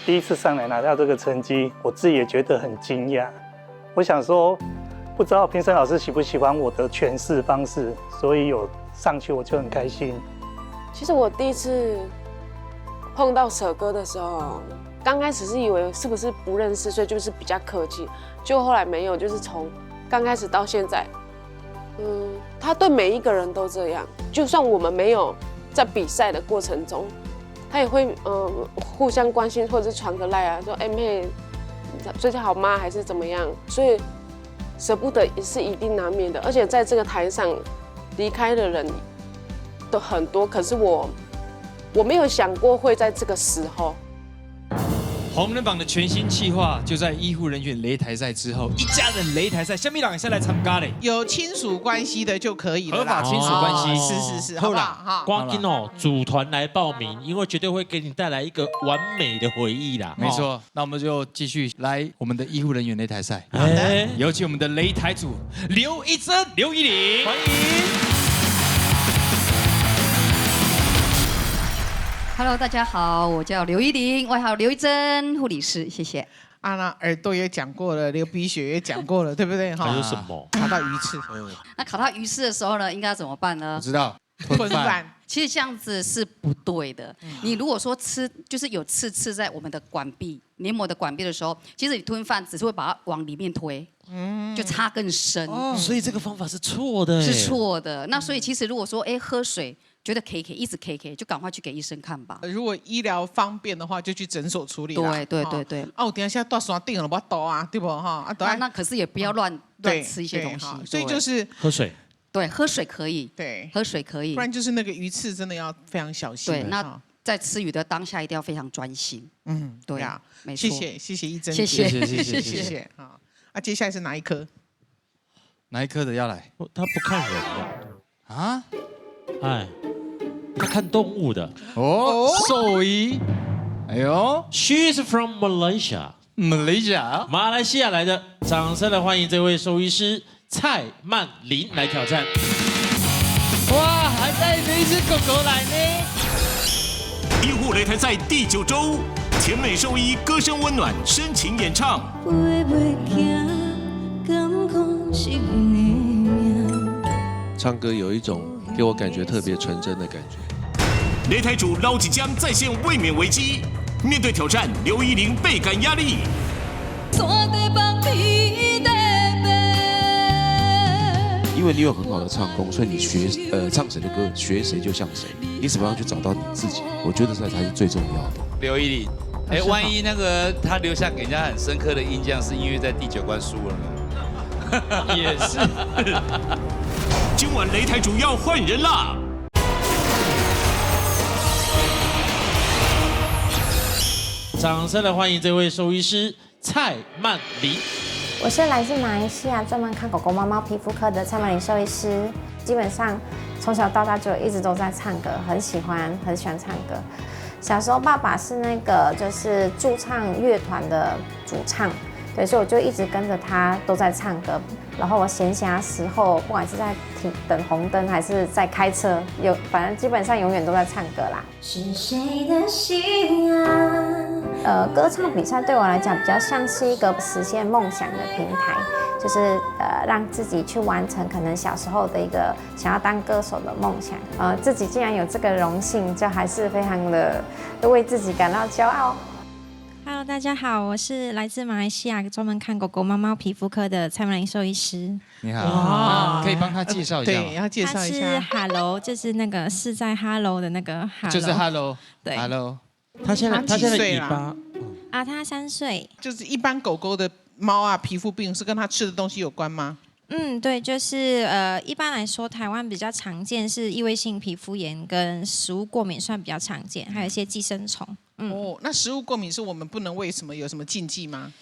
第一次上来拿到这个成绩，我自己也觉得很惊讶。我想说，不知道评审老师喜不喜欢我的诠释方式，所以有上去我就很开心。其实我第一次碰到舍哥的时候，刚开始是以为是不是不认识，所以就是比较客气。结果后来没有，就是从刚开始到现在，他对每一个人都这样，就算我们没有在比赛的过程中，他也会互相关心，或者是传个赖啊，说妹最近好吗？还是怎么样？所以舍不得也是一定难免的。而且在这个台上离开的人都很多，可是我没有想过会在这个时候。红人榜的全新企划就在医护人员擂台赛之后，一家人擂台赛，下面两个赛来参加嘞，有亲属关系的就可以了，合法亲属关系，是，好不好？哈，光听哦，组团来报名，因为绝对会给你带来一个完美的回忆啦。没错，那我们就继续来我们的医护人员擂台赛，好的，有请我们的擂台组刘一珍、刘依玲，欢迎。Hello， 大家好，我叫刘依玲，外号刘一珍，护理师，谢谢。啊，那耳朵也讲过了，流鼻血也讲过了，对不对？还有什么？考到鱼刺。那考到鱼刺的时候呢，应该怎么办呢？我知道，吞饭。其实这样子是不对的。你如果说就是有刺在我们的管壁、黏膜的管壁的时候，其实你吞饭只是会把它往里面推，就插更深。所以这个方法是错的。是错的。那所以其实如果说喝水。觉得 K， 一直 K， 就赶快去给医生看吧。如果医疗方便的话，就去诊所处理啦。对。啊，我等一下到山顶了，我倒啊，对不哈？啊，那可是也不要乱吃一些东西。所以就是喝水。对，喝水可以。对，喝水可以。不然就是那个鱼刺真的要非常小心。对，那在吃鱼的当下一定要非常专心。对啊，没错。谢谢一珍，谢谢。好，啊，接下来是哪一科？哪一科的要来？他不看人的啊？哎。他看动物的兽医，哎呦 ，She's from Malaysia， 马来西亚来的，掌声来欢迎这位兽医师蔡曼玲来挑战。哇，还带着一只狗狗来呢！医护擂台赛第9周，甜美兽医歌声温暖，深情演唱。唱歌有一种给我感觉特别纯真的感觉。擂台主捞吉江再现卫冕危机，面对挑战，刘依玲倍感压力。因为你有很好的唱功，所以你唱谁的歌，学谁就像谁。你怎么样去找到你自己？我觉得这才是最重要的。刘一玲，哎，万一那个他留下给人家很深刻的印象，是因为在第9关输了呢？也是。今晚擂台主要换人啦！掌声来欢迎这位兽医师蔡曼玲。我是来自马来西亚专门看狗狗、猫猫皮肤科的蔡曼玲兽医师。基本上从小到大就一直都在唱歌，很喜欢唱歌。小时候爸爸是那个就是驻唱乐团的主唱，对，所以我就一直跟着他都在唱歌。然后我闲暇时候，不管是在等红灯还是在开车，反正基本上永远都在唱歌啦。是谁的信仰？歌唱比赛对我来讲比较像是一个实现梦想的平台，就是让自己去完成可能小时候的一个想要当歌手的梦想。自己竟然有这个荣幸，就还是非常的为自己感到骄傲。Hello， 大家好，我是来自马来西亚专门看狗狗、猫猫皮肤科的蔡曼玲兽医师。你好，可以帮他介绍一下吗？对，要介绍一下。他是 Hello， 就是那个是在 Hello 的那个 Hello， 就是 Hello， 对 ，Hello。他现在几尾巴啊，他3岁。就是一般狗狗的猫啊，皮肤病是跟它吃的东西有关吗？对，就是一般来说，台湾比较常见是异位性皮肤炎跟食物过敏算比较常见，还有一些寄生虫。那食物过敏是我们不能喂什么？有什么禁忌吗？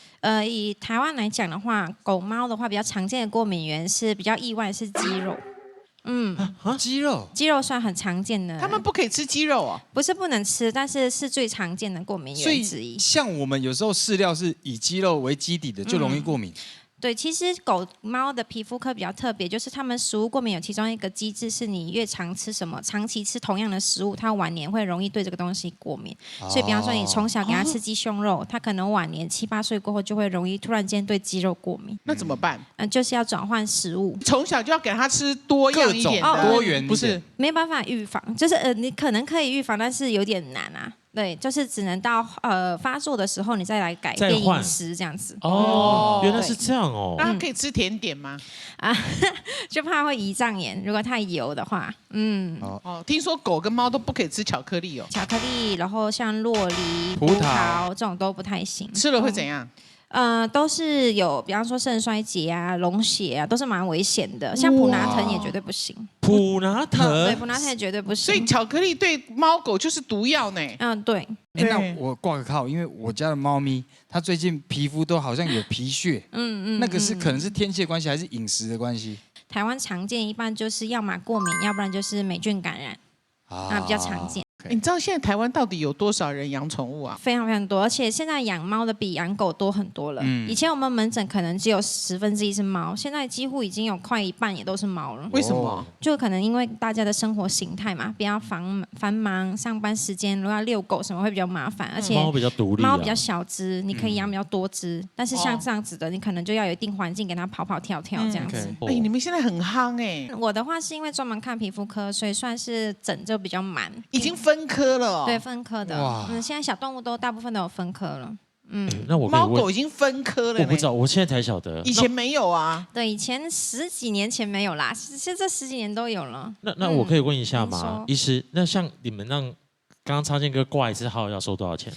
以台湾来讲的话，狗猫的话比较常见的过敏源是比较意外是鸡肉。鸡肉算很常见的。他们不可以吃鸡肉哦？不是不能吃，但是是最常见的过敏源之一。像我们有时候饲料是以鸡肉为基底的，就容易过敏。对，其实狗猫的皮肤科比较特别，就是它们食物过敏有其中一个机制，是你越常吃什么，长期吃同样的食物，它晚年会容易对这个东西过敏。所以，比方说你从小给它吃鸡胸肉，它可能晚年7、8岁过后就会容易突然间对鸡肉过敏。那怎么办？就是要转换食物，从小就要给它吃多样一点的，多元，不是没办法预防，就是你可能可以预防，但是有点难啊。对，就是只能到发作的时候，你再来改变饮食这样子。原来是这样哦。那可以吃甜点吗？就怕会胰脏炎，如果太油的话。听说狗跟猫都不可以吃巧克力哦。巧克力，然后像洛梨、葡萄这种都不太行。吃了会怎样？都是有，比方说肾衰竭啊、溶血啊，都是蛮危险的。像普拿疼也绝对不行。普拿疼，对，普拿疼也绝对不行。所以巧克力对猫狗就是毒药呢。对。那我挂个靠，因为我家的猫咪，它最近皮肤都好像有皮屑。那个是可能是天气的关系，还是饮食的关系？台湾常见一般就是要么过敏，要不然就是霉菌感染。比较常见。你知道现在台湾到底有多少人养宠物啊？非常非常多，而且现在养猫的比养狗多很多了。以前我们门诊可能只有1/10是猫，现在几乎已经有快一半也都是猫了。为什么？就可能因为大家的生活形态嘛，比较繁忙，上班时间如果要遛狗什么会比较麻烦，而且猫比较独立，猫比较小只，你可以养比较多只，但是像这样子的，你可能就要有一定环境给它跑跑跳跳这样子。你们现在很夯哎。我的话是因为专门看皮肤科，所以算是诊就比较满，已经分科了。对，分科的。现在小动物大部分都有分科了。那我猫狗已经分科了。我不知道，我现在才晓得。以前没有啊。对，以前10几年前没有啦，现在10几年都有了。那我可以问一下吗，医师？那像你们让刚刚插件哥挂一次号要收多少钱？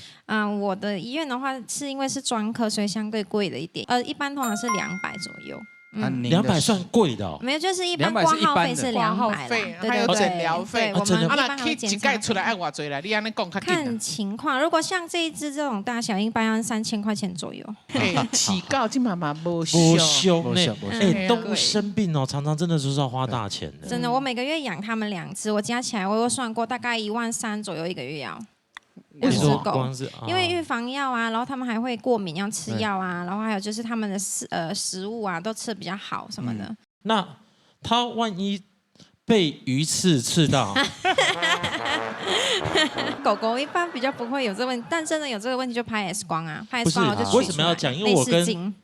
我的医院的话是因为是专科，所以相对贵了一点。一般通常是200左右。200算贵的哦。没有，就是一般挂号费是200啦，还有诊疗费。我们一般会检查出来按多少啦？你安尼讲看情况，如果像这一只这种大小，一般要3000块钱左右。起告金妈妈不凶呢。动物生病哦，常常真的就是要花大钱的。真的，我每个月养它们2只，我加起来我有算过，大概13000左右一个月要。2只狗，因为预防药啊，然后他们还会过敏，要吃药啊，然后还有就是他们的食物啊，都吃得比较好什么的。那他万一被鱼刺到，狗狗一般比较不会有这个问题，但真的有这个问题就拍 X 光啊，拍 X 光我就取出来。为什么要讲？因为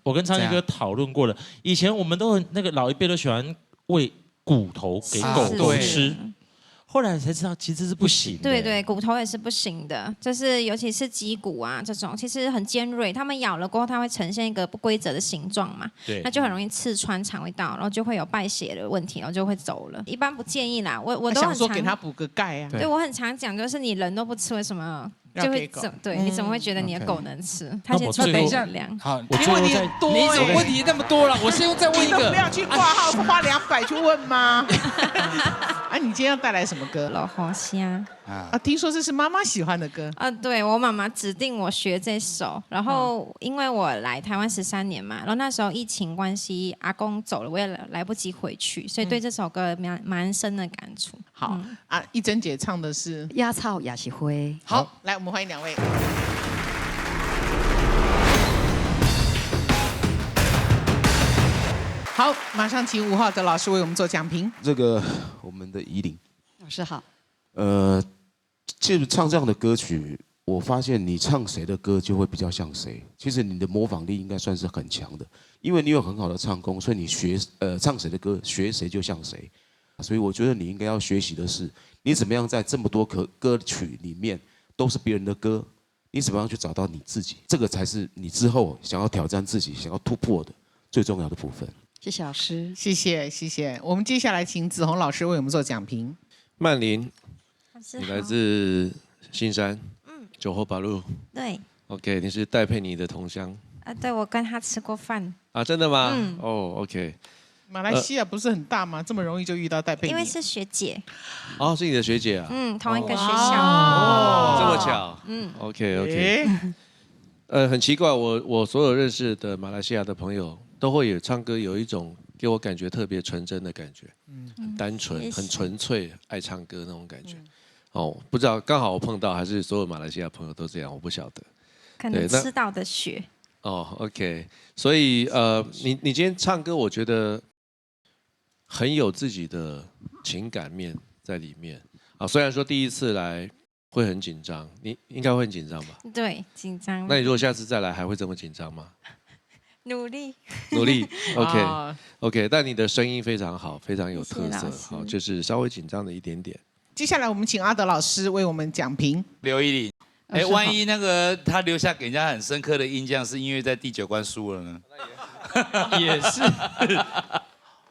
我跟昌庆哥讨论过了，以前我们都那个老一辈都喜欢喂骨头给狗狗吃。后来才知道其实是不行的。对对，骨头也是不行的，就是尤其是脊骨啊这种，其实很尖锐，它们咬了过后，它会呈现一个不规则的形状嘛，对，那就很容易刺穿肠胃道，然后就会有败血的问题，然后就会走了。一般不建议啦，我都想说很常给他补个钙啊。对，我很常讲，就是你人都不吃，为什么就会对？你怎么会觉得你的狗能吃？它先吃等一下量。好，你问题很多，你怎么问题那么多了？我先再问一个，你都不要去挂号，花200去问吗？啊，你今天要带来什么歌？老红虾啊，听说这是妈妈喜欢的歌啊。对，我妈妈指定我学这首，然后因为我来台湾13年嘛，然后那时候疫情关系，阿公走了，我也来不及回去，所以对这首歌蛮深的感触。好啊，一珍姐唱的是野草也是花。好，来，我们欢迎2位。好，马上请5号的老师为我们做讲评。这个我们的怡琳老师好。其实唱这样的歌曲，我发现你唱谁的歌就会比较像谁。其实你的模仿力应该算是很强的，因为你有很好的唱功，所以你唱谁的歌，学谁就像谁。所以我觉得你应该要学习的是，你怎么样在这么多歌曲里面都是别人的歌，你怎么样去找到你自己，这个才是你之后想要挑战自己、想要突破的最重要的部分。谢谢老师，谢谢。我们接下来请子红老师为我们做讲评。曼玲，你来自新山，9后八路。对。OK， 你是戴佩妮的同乡。啊，对，我跟他吃过饭。啊，真的吗？嗯。哦 ，OK。马来西亚不是很大吗？这么容易就遇到戴佩妮？因为是学姐。哦，是你的学姐啊。同一个学校。哦，这么巧。OK。很奇怪，我所有认识的马来西亚的朋友都会有唱歌，有一种给我感觉特别纯真的感觉，很单纯、很纯粹，爱唱歌那种感觉。哦，不知道刚好我碰到，还是所有马来西亚朋友都这样，我不晓得。可能吃到的血。哦 ，OK， 所以你今天唱歌，我觉得很有自己的情感面在里面啊。虽然说第一次来会很紧张，你应该会很紧张吧？对，紧张。那你如果下次再来，还会这么紧张吗？努力 ，OK， 但你的声音非常好，非常有特色，好，就是稍微紧张的一点点。接下来我们请阿德老师为我们讲评。刘依琳，万一那个他留下给人家很深刻的印象，是因为在第9关输了呢？也是，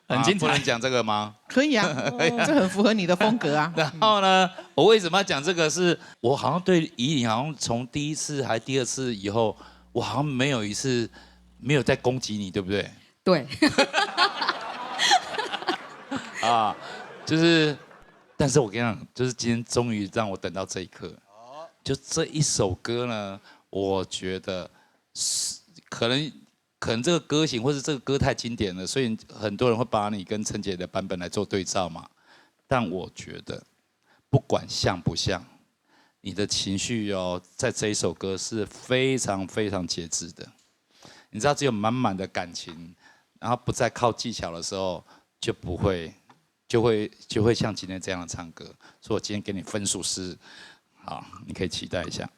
很精彩。不能讲这个吗？可以啊，这很符合你的风格啊。然后呢，我为什么要讲这个？是我好像对依琳，好像从第1次还第2次以后，我好像没有一次没有在攻击你，对不对？对。啊，就是，但是我跟你讲，就是今天终于让我等到这一刻。就这一首歌呢，我觉得是可能这个歌型或者这个歌太经典了，所以很多人会把你跟陈姐的版本来做对照嘛。但我觉得，不管像不像，你的情绪哦，在这一首歌是非常非常节制的。你知道，只有满满的感情，然后不再靠技巧的时候，就会像今天这样的唱歌。所以我今天给你分数是。好，你可以期待一下。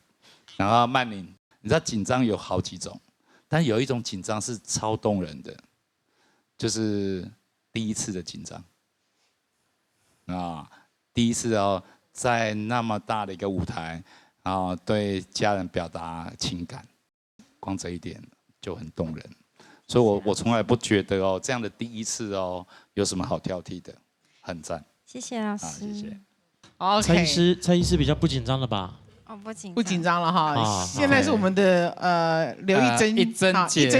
然后曼玲，你知道紧张有好几种，但有一种紧张是超动人的，就是第一次的紧张。第一次哦，在那么大的一个舞台，然后对家人表达情感，光这一点就很动人。所以我从来不觉得哦，这样的第一次哦，有什么好挑剔的，很赞。谢谢老师。谢谢。蔡医师比较不紧张了吧？哦，不紧张了哈。现在是我们的刘一珍姐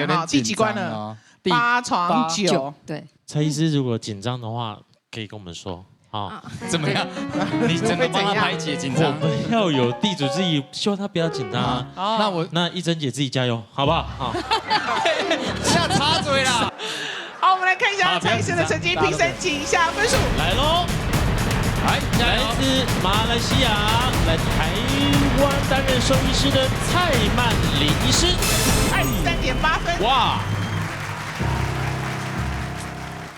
哈，第几关了？8床9。对。蔡医师如果紧张的话，可以跟我们说啊。怎么样？你怎么帮他排解紧张？我们要有地主之谊，希望他不要紧张啊。那一珍姐自己加油，好不好？好。不要插嘴啦。好，我们来看一下蔡医生的成绩，评审请下分数。来喽。来自马来西亚来台湾担任兽医师的蔡曼玲医师，23.8分。哇！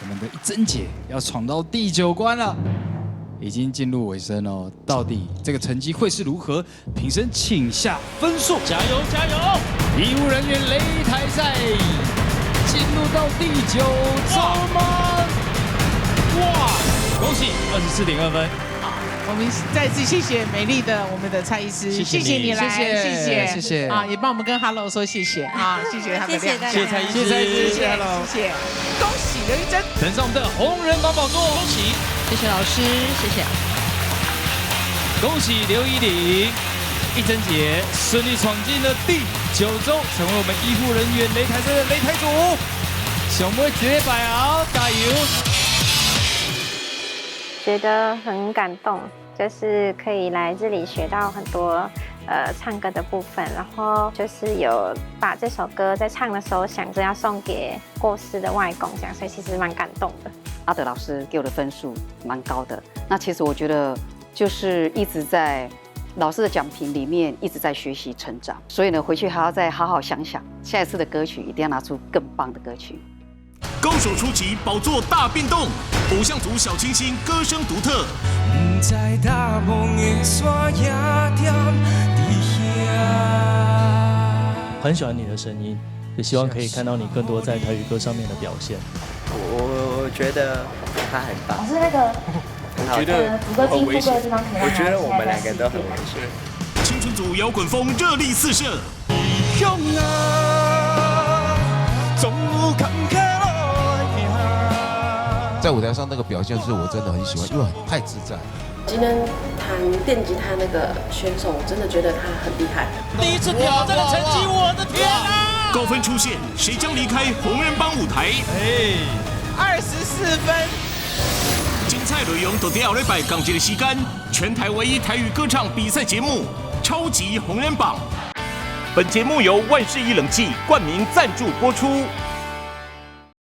我们的一珍姐要闯到第9关了，已经进入尾声哦。到底这个成绩会是如何？评审请下分数。加油加油！医务人员擂台赛进入到第9周吗？哇！恭喜24.2分。我们再次谢谢美丽的我们的蔡医师，谢谢你来，谢谢啊，也帮我们跟 Hello 说谢谢啊，谢谢他的亮相，谢谢蔡医师，谢谢 Hello， 谢谢，恭喜刘一珍登上我们的红人榜宝座，恭喜，谢谢老师，谢谢，恭喜刘依玲、一珍姐顺利闯进了第9周，成为我们医护人员擂台赛的擂台组，小妹绝百熬，加油！觉得很感动，就是可以来这里学到很多唱歌的部分，然后就是有把这首歌在唱的时候想着要送给过世的外公，这样，所以其实蛮感动的。阿德老师给我的分数蛮高的，那其实我觉得就是一直在老师的讲评里面一直在学习成长，所以呢回去还要再好好想想下一次的歌曲一定要拿出更棒的歌曲。高手出击，宝座大变动。偶像组小清新，歌声独特。不知大梦的山也点伫遐。很喜欢你的声音，也希望可以看到你更多在台语歌上面的表现。我觉得他很棒。是那个，我觉得主歌进副歌的地方可以让我觉得我们两个都很危险。青春组摇滚风热力四射。向啊，总有坎坷路行。在舞台上那个表现是我真的很喜欢，因为太自在。今天弹电吉他那个选手，我真的觉得他很厉害。第一次挑战的成绩，我的天啊！高分出现，谁将离开红人帮舞台？24分。精彩内容都在下礼拜同一个时间，全台唯一台语歌唱比赛节目《超级红人榜》。本节目由万事一冷气冠名赞助播出。